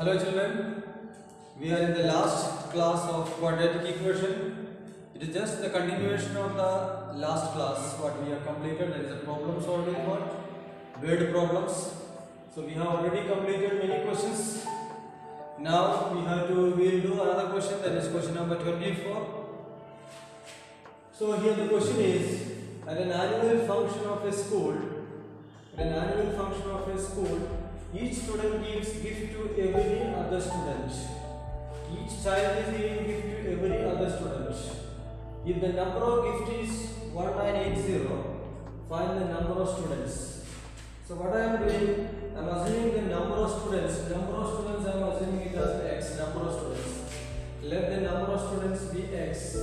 Hello children, we are in the last class of quadratic equation. It is just the continuation of the last class what we have completed. There is a problem solving part, word problems. So we have already completed many questions. Now we will do another question, that is question number 24. So here the question is, at an annual function of a school, each student gives gift to every other student. Each child is giving gift to every other student. If the number of gifts is 1980, find the number of students. So what I am doing, I am assuming the number of students. I am assuming it as x, number of students. Let the number of students be x.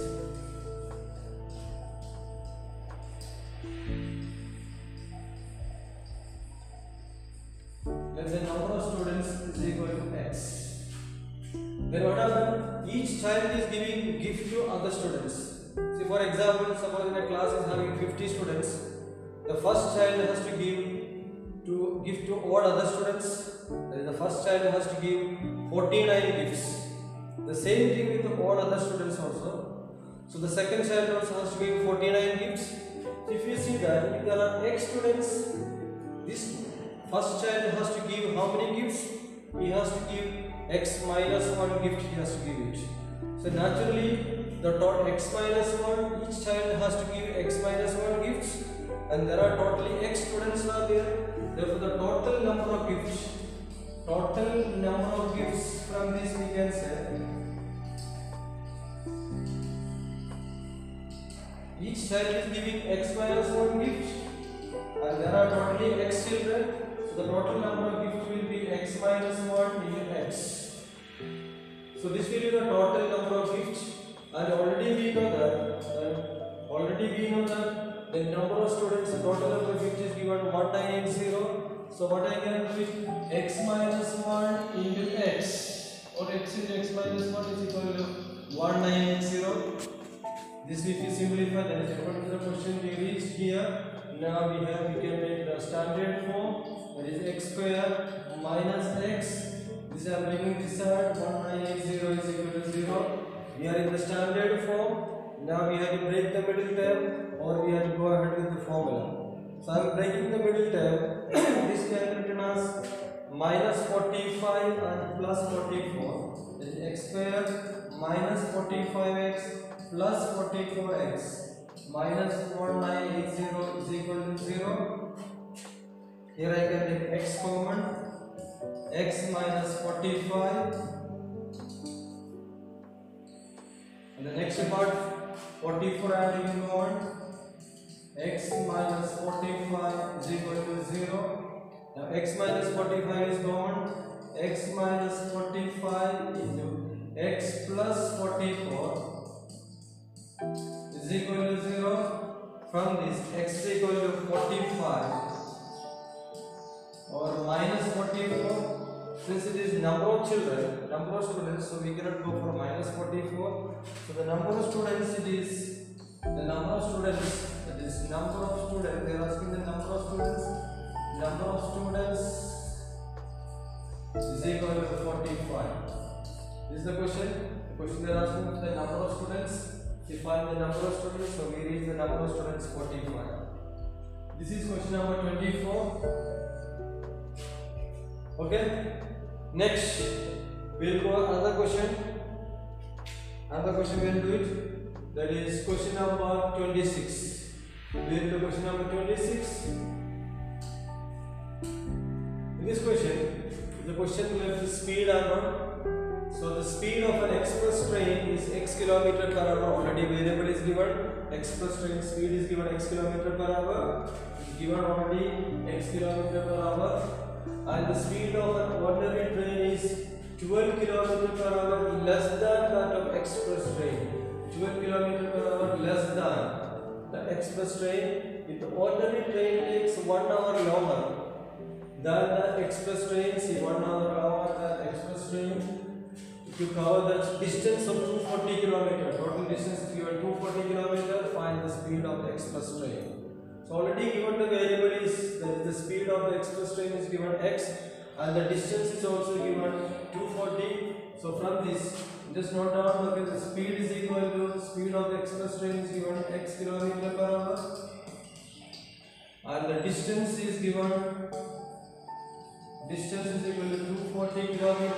Let the number of students is equal to x. Then what happens? Each child is giving gift to other students. See, for example, suppose in a class is having 50 students, the first child has to give to all other students. That is, the first child has to give 49 gifts. The same thing with all other students also. So the second child also has to give 49 gifts. So if you see that if there are x students, this first child has to give how many gifts? He has to give x minus 1 gift, he has to give it. So naturally, the total x minus 1, each child has to give x minus 1 gifts, and there are totally x students are there. Therefore, the total number of gifts from this we can say, each child is giving x minus 1 gift, and there are totally x children. The total number of gifts will be x minus 1 into x. So this will be the total number of gifts, and already we know that the number of students, the total number of gifts is given 1980. So what I can do is x minus 1 into x, or x into x minus 1 is equal to 1980. This if you simplify, that is according to the question we reached here. Now we can make the standard form, that is x square minus x. This I am bringing this side, 1980 is equal to 0. We are in the standard form. Now we have to break the middle term, or we have to go ahead with the formula. So I am breaking the middle term. This can be written as minus 45 and plus 44. That is x square minus 45x plus 44x. Minus 1980 is equal to 0. Here I can take x common, x minus 45, and the next part 44 I am taking common, x minus 45 is equal to 0. Now x minus 45 is common, x minus 45 into x plus 44 is equal to 0. From this, x is equal to 45 or minus 44. Since it is number of children, number of students, so we cannot go for minus 44. So the number of students, it is the number of students, that is number of students. They are asking the number of students. Number of students is equal to 45. This is the question. The question they are asking is the number of students. Define the number of students, so we reach the number of students 45. This is question number 24. Okay. Next, we'll go another question. Another question we'll do it. That is question number 26. We'll do question number 26. In this question, the question will have speed and not. So the speed of an express train is x km per hour. Already variable is given. Express train speed is given x km per hour. Is given already x km per hour. And the speed of an ordinary train is 12 km per hour less than that of express train. 12 km per hour less than the express train. If the ordinary train takes 1 hour longer than the express train, see 1 hour longer than the express train. To cover the distance of 240 km, total distance is given 240 km, find the speed of the express train. So already given the variable is the speed of the express train is given x, and the distance is also given 240. So from this, just note down, okay, the speed is equal to speed of the express train is given x km/h, and the distance is given, distance is equal to 240 km.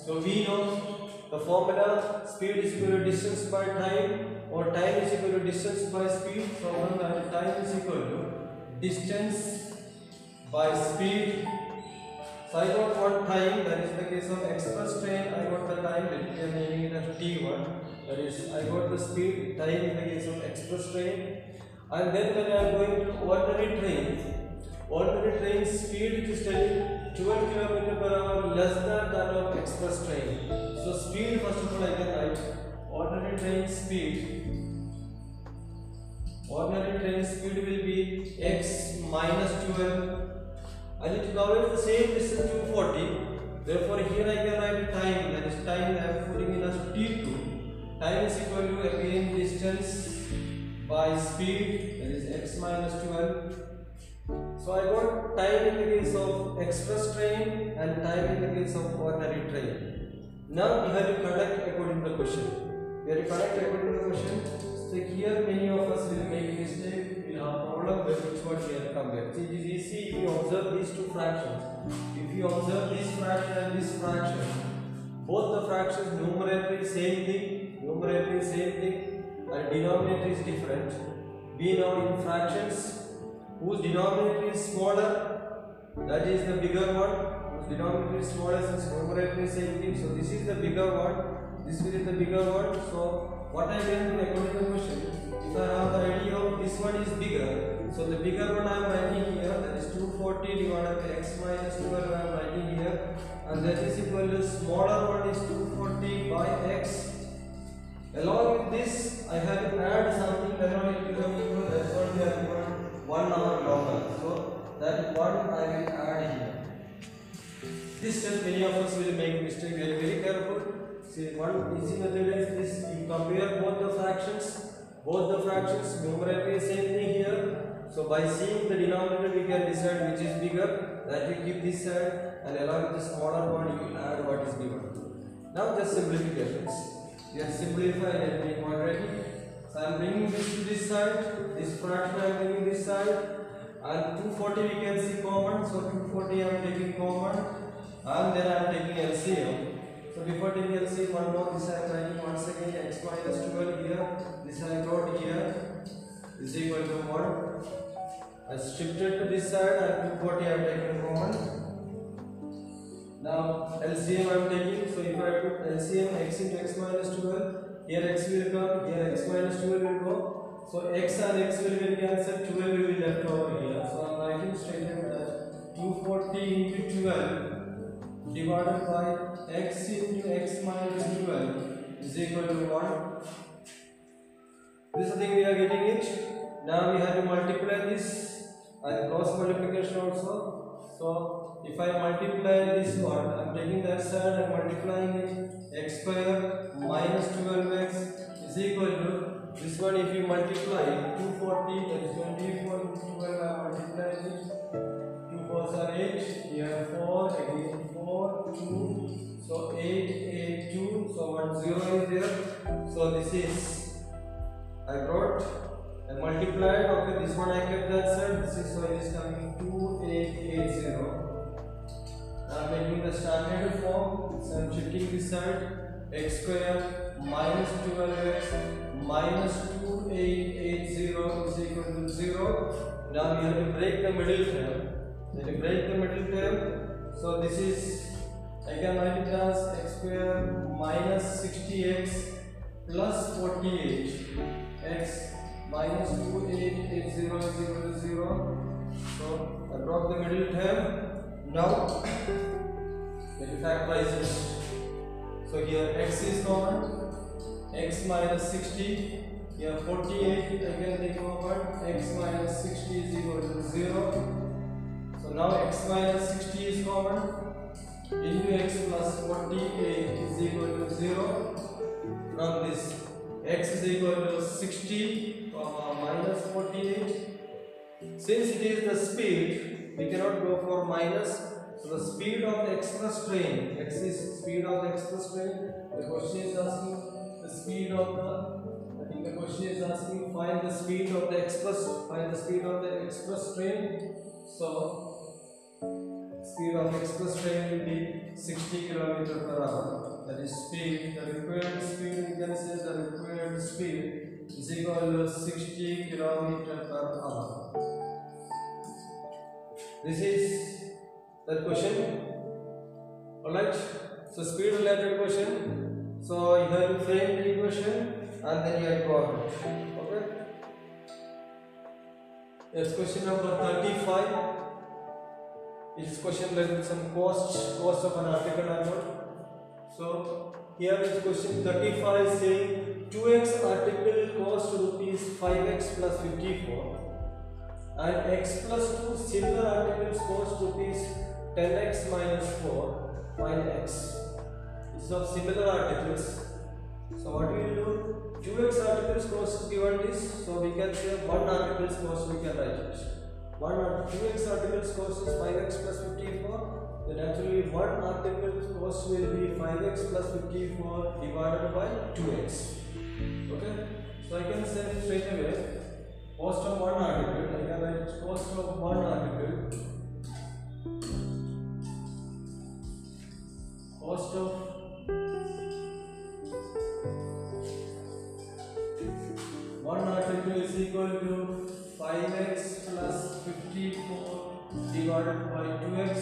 So we know the formula, speed is equal to distance by time, or time is equal to distance by speed. So from that, time is equal to distance by speed. So I got one time, that is the case of express train. I got the time, we are naming it as t1. That is, I got the speed, time in the case of express train. And then when I am going to ordinary train speed, it is telling 12 km/h less than that of express train. So speed, first of all, I can write ordinary train speed. Ordinary train speed will be x minus 12, and it is always the same distance 240. Therefore here I can write time, that is time I am putting in as t2. Time is equal to again distance by speed, that is x minus 12. So I got time in the case of express train and time in the case of ordinary train. Now we have to conduct according to the question. We have to conduct according to the question. So here many of us will make mistake, will have problem with which one we have to compare. See, it is easy if you observe these two fractions. If you observe this fraction and this fraction, both the fractions numerator is same thing, and denominator is different. We know in fractions whose denominator is smaller, that is the bigger one. Whose denominator is smaller, since numerator is same thing. So this is the bigger one. This is the bigger one. So what I can do according to the question, if I have the idea of this one is bigger, so the bigger one I am writing here, that is 240 divided by x minus 12 I am writing here, and that is equal to smaller one is 240 by x. Along with this, I have to add something, then only it becomes equal. That's what we have given 1 hour longer. So that one I will add here. This step many of us will make mistake. We are very careful. See, one easy method is this: you compare both the fractions, numerator is same thing here. So by seeing the denominator, we can decide which is bigger. That we keep this side, and along with the smaller one, you will add what is given. Now just simplifications. You have simplified and make quadratic. So I am bringing this to this side. This fraction I am bringing this side, and 240 we can see common. So 240 I am taking common, and then I am taking LCM. So before taking LCM, one more, this I am writing once again x minus 12 here, this I wrote here is equal to 1. I shifted to this side and 240 I am taking common. Now LCM I am taking, so if I put LCM x into x minus 12, here x will come, here x minus 12 will go. So x and x will be cancelled, 12 will be left over here. So I am writing straight that 240 into 12 divided by x into x minus 12 is equal to 1. This is the thing we are getting it. Now we have to multiply this and cross multiplication also. So if I multiply this one, I am taking that side and multiplying it, x square minus 12x is equal to this one. If you multiply 240, that is 24 into 12, I am multiplying it. 2 4s are 8, here 4, again 4, 2, so 8, 8, 2, so 1 0 is there. So this is, I brought, I multiplied, okay, this one I kept that side, this is, so it is coming 2880. I am making the standard form, so I am shifting this side, x square minus 12x minus 2880 is equal to 0. Now we have to break the middle term. So this is, I can write it as x square minus 60x plus 48, x minus 2880 is equal to 0. So I brought the middle term. Now let me factorize it. So here x is common, x minus 60, here 48 again take common, x minus 60 is equal to 0. So now x minus 60 is common, into x plus 48 is equal to 0. From this, x is equal to 60 minus 48. Since it is the speed, we cannot go for minus. So the speed of the express train, x is speed of the express train. The question is asking the speed of the, I think the question is asking find the speed of the express train. So speed of express train will be 60 km per hour. That is speed. The required speed, we can say the required speed is equal to 60 km per hour. This is that question. Alright. So speed related question. So you have to frame the equation and then you have to go ahead. Okay. Yes, question number 35. It's question related with some cost of an article or not. So here is question 35 saying 2x article cost rupees 5x plus 54 and x plus 2 similar articles cost rupees 10x minus 4, find x. This is of similar articles. So what we will do, 2x articles cost is given this, so we can say 1 articles cost we can write it. 2x articles cost is 5x plus 54, then actually 1 articles cost will be 5x plus 54 divided by 2x. Okay, so I can say straight away cost of 1 article, I can write cost of 1 article, cost of 1 article is equal to 5x plus 54 divided by 2x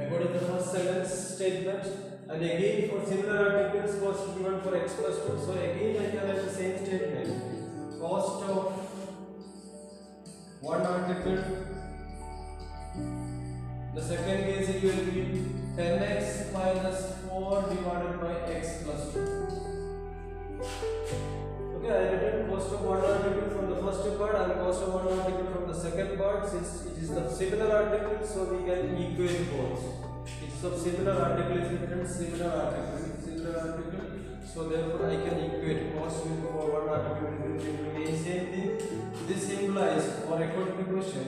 according to the first sentence statement. And again for similar articles cost given for x plus 2. So again I can write the same statement. Cost of 1 article. The second case it will be 10x minus 4 divided by x plus 2. Okay, I written cost of 1 article from the first part and cost of 1 article from the second part. Since it is the similar article, so we can equate both. It's of similar article is written similar article. So therefore I can equate cost with for 1 article will remain same thing. This implies, or according to the question,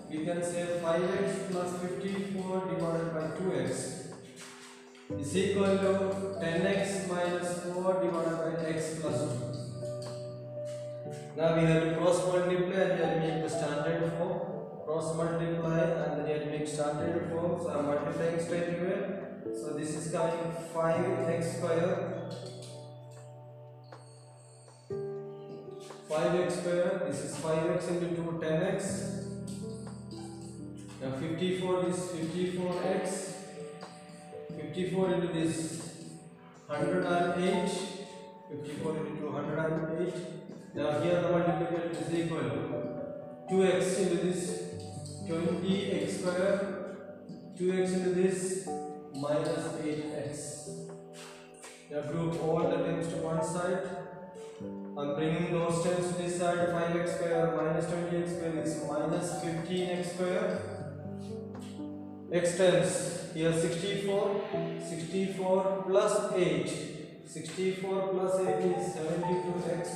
we can say 5x plus 54 divided by 2x is equal to 10x minus 4 divided by x plus 2. Now we have to cross multiply and then make the standard form. Cross multiply and then you have to make standard form. So I am multiplying straight away. So this is coming 5x square. 5x square. This is 5x into 2, 10x. Now 54 is 54x. 54 into this 108. 54 into 108. Now here the multiplication is equal to 2x into this 20x square, 2x into this minus 8x. Now group all the terms to one side. I'm bringing those terms to this side. 5x square minus 20x square is minus 15x square. X terms here 64 plus 8. 64 plus 8 is 72x.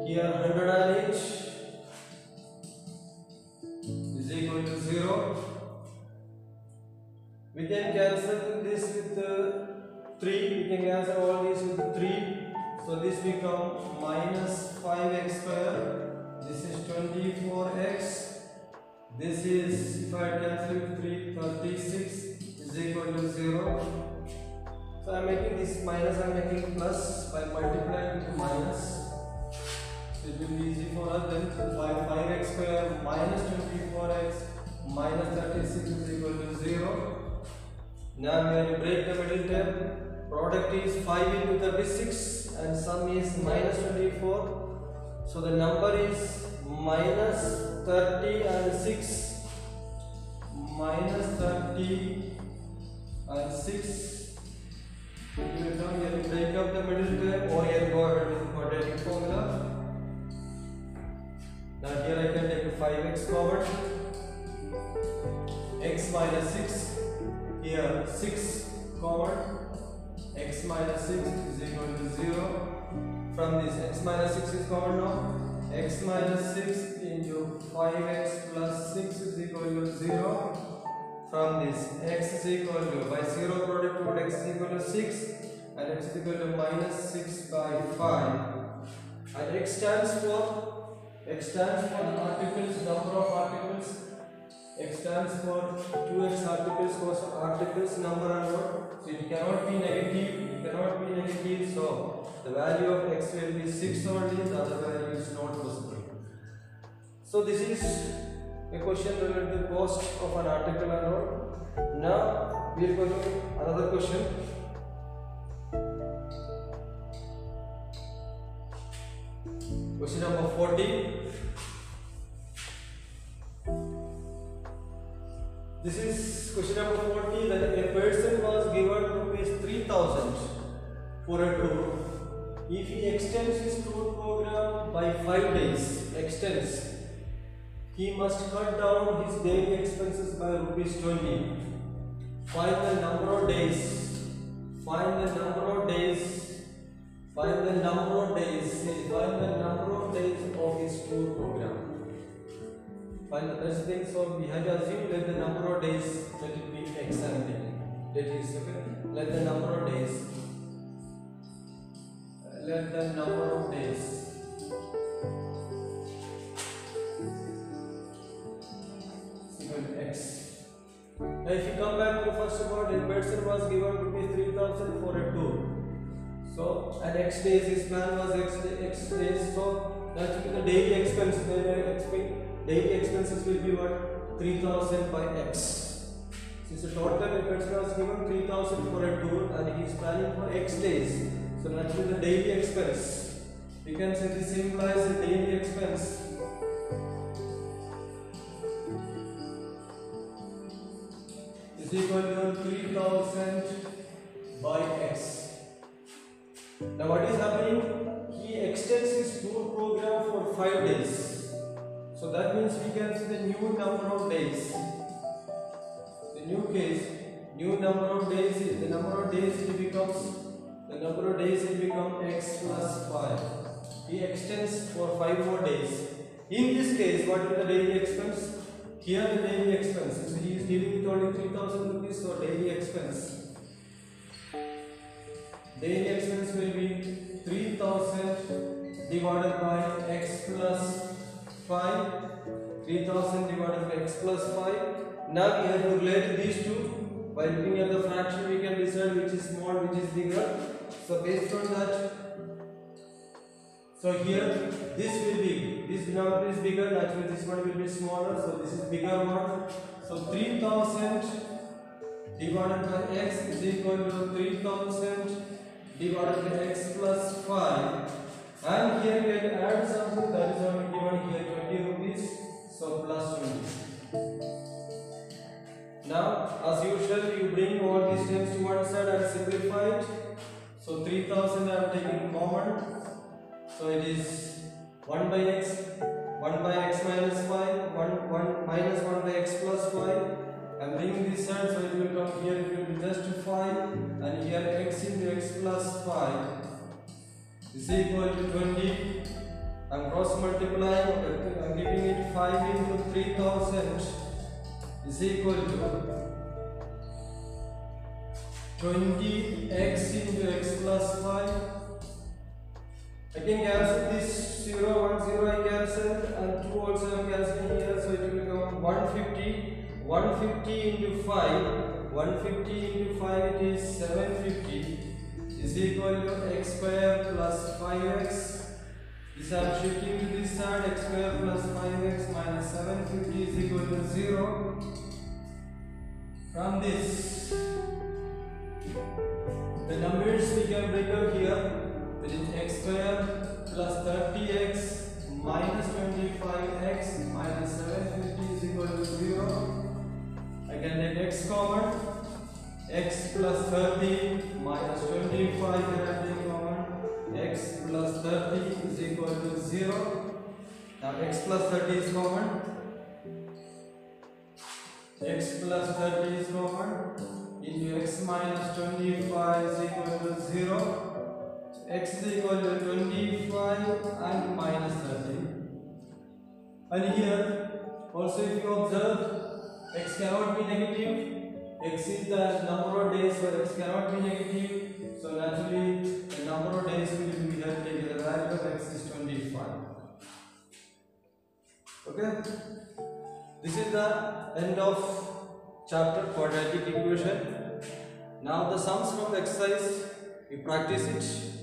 Here 108 is equal to 0. We can cancel this with 3. We can cancel all these with 3. So this becomes minus 5x square. This is 24x. This is, if I cancel with 3, 36 is equal to 0. So I am making this minus, I am making plus by multiplying with minus. It will be easy for us. Then 5x square minus 24x minus 36 is equal to 0. Now we have to break the middle term. Product is 5 into 36 and sum is minus 24. So the number is minus 30 and 6. Minus 30 and 6. You have to break up the middle term, or you go ahead with the quadratic formula. Now here I can take 5x common, x minus 6, here 6 common, x minus 6 is equal to 0. From this x minus 6 is common now, x minus 6 into 5x plus 6 is equal to 0. From this, x is equal to, by 0 product we put x is equal to 6 and x is equal to minus 6 by 5. And x stands for articles, number of articles. X stands for 2x articles, cos articles, number and what. So it cannot be negative, so the value of x will be 6 only, the other value is not possible. So this is a question related to the cost of an article and all. Now we are going to another question. Question number 40. This is question number 40, that a person was given rupees 3,000 for a tour. If he extends his tour program by 5 days, he must cut down his daily expenses by rupees 20. Find the number of days. Find the number of days of his tour program. Find the best thing, so we have to assume that the number of days, let it be exactly. Let the number of days. Equal to x. Now if you come back to the first part, a person was given rupees 3,000 for a tour. So at x days, his plan was x days. So that will be the daily expenses. Daily expenses will be what? 3,000 by x. Since the total a person was given 3,000 for a tour and he is planning for x days. So naturally the daily expense. We can say this implies a daily expense. Is equal to 3,000 by x. Now what is happening? He extends his tour program for 5 days. So that means we can see the new number of days. The new number of days is the number of days it becomes x plus 5. He extends for 5 more days. In this case, what is the daily expense? Here the daily expense. So he is dealing with only 3,000 rupees, so daily expense. Daily expense will be 3,000 divided by x plus 5. 3,000 divided by x plus 5. Now we have to relate these two. By looking at the fraction, we can decide which is small, which is bigger. So based on that, so here this denominator is bigger, naturally this one will be smaller, so this is bigger one. So 3,000 divided by x is equal to 3,000 divided by x plus 5. And here we have to add something, that is only given here 20 rupees, so plus 20. Now as usual you bring all these terms to one side and simplify it. So 3,000 I am taking common, so it is 1 by x minus 5, 1 minus 1 by x plus 5. I am bringing this side, so it will come here, it will be just 5, and here x into x plus 5 is equal to 20. I am cross multiplying, I am giving it 5 into 3,000 is equal to 20x into x plus 5. I can cancel this 0, 1, 0 I cancelled, and 2 also I am cancelling here, so it will become 150. 150 into 5, 150 into 5 it is 750 is equal to x square plus 5x. This I am shifting to this side, x square plus 5x minus 750 is equal to 0. From this, the numbers we can break out here, that is x square plus 30x minus 25x minus 750 is equal to 0. I can take x common, x plus 30 minus 25 here I take common, x plus 30 is equal to 0. Now x plus 30 is common, x plus 30 is common, into x minus 25 is equal to 0. So x is equal to 25 and minus 30. And here also if you observe, x cannot be negative. X is the number of days, so x cannot be negative. So naturally, the number of days will be here. The value of x is 25. Okay. This is the end of chapter quadratic equation. Now the sums from the exercise, we practice it.